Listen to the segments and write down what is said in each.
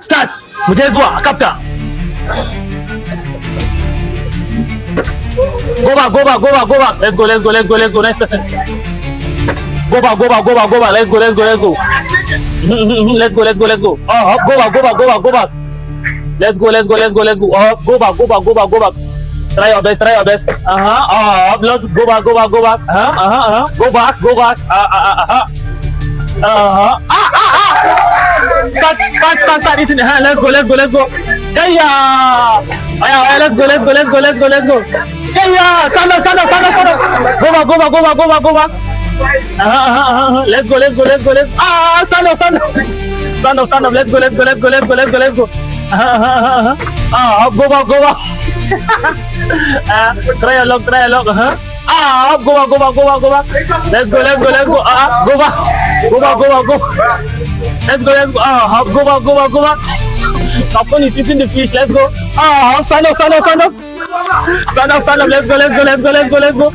Start. Mu je zuwa captain. Go back, go back, go back, go back. Let's go, let's go, let's go, let's go. Next person. Go back, go back, go back, go back. Let's go, let's go, let's go. Let's go, let's go, let's go. Oh, go back, go back, go back, go back. Let's go, let's go, let's go, let's go. Oh, go back, go back, go back, go back. Try your best, try your best. Oh, let's go back, go back, go back. Go back, go back. Start eating. Let's go, let's go, let's go. Yeah. Let's go, let's go, let's go, let's go, let's go. Yeah. Stand up, stand up, stand up, stand up. Go back, go back, go back, go back, go back. Let's go, let's go, let's go, let's go. Stand up, stand up. Stand up, stand up. Let's go, let's go, let's go, let's go, let's go, let's go. Go back, go back. Try a lock, try a lock. Go back, go back, go back, go back. Let's go, let's go, let's go. Go back, go back, go back, go. Let's go, let's go. Go back, go back, go back. Capone is eating the fish. Let's go. Stand up, stand up, stand up. Stand up, stand up. Let's go, let's go, let's go, let's go, let's go.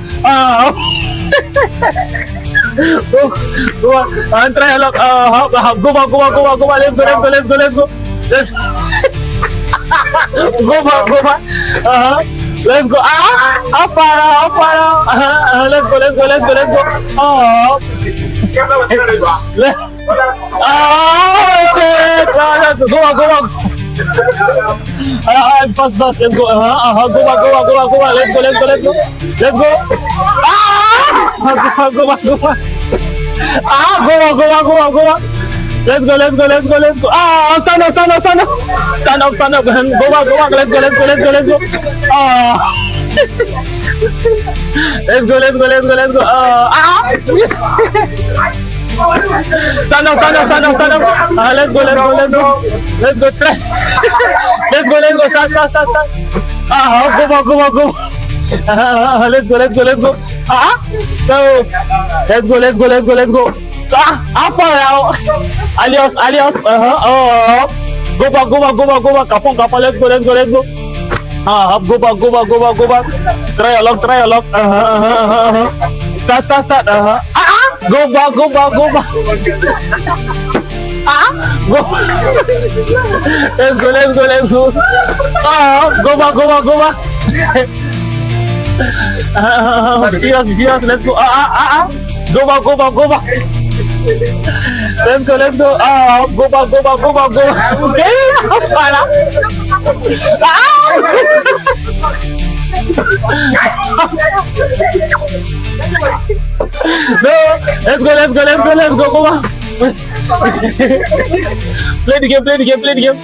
Go back. Try a lock. Go back, go back, go back, go back. Let's go, let's go, let's go, let's go. Let's go back, go back. Let's go. Let's go, let's go, let's go, let's go. Let's go back, go back. Fast, fast. Let's go. Go back, go back, go back, go back. Let's go, let's go, let's go. Let's go. Go back, go back. Go back, go back, go back, go back. Let's go, let's go, let's go, let's go. Stand up, stand up, stand up. Stand up, stand up. Go back, go back. Let's go, let's go, let's go, let's go. Let's go, let's go, let's go, let's go. Stand up, stand up, stand up, stand up. Let's go, let's go, let's go. Let's go, try. Let's go, let's go. Start, start, start, start. Go back, go back, go. Let's go, let's go, let's go. So, let's go, let's go, let's go, let's go. How far out? Alias, alias. Go back, go back, go back, go back. Capone, Capone. Let's go, let's go, let's go. Go back, go back, go back, go back. Try a lock, try a lock. Start, start, start. Go back, go back, go back. Go. Let's go, let's go, let's go. Go back, go back, go back. Serious, serious. Let's go. Go back, go back, go back. Let's go, let's go. Go back, go back, go back, go back. Okay, no, let's go, let's go, let's go, let's go, go back. Play the game, play the game, play the game.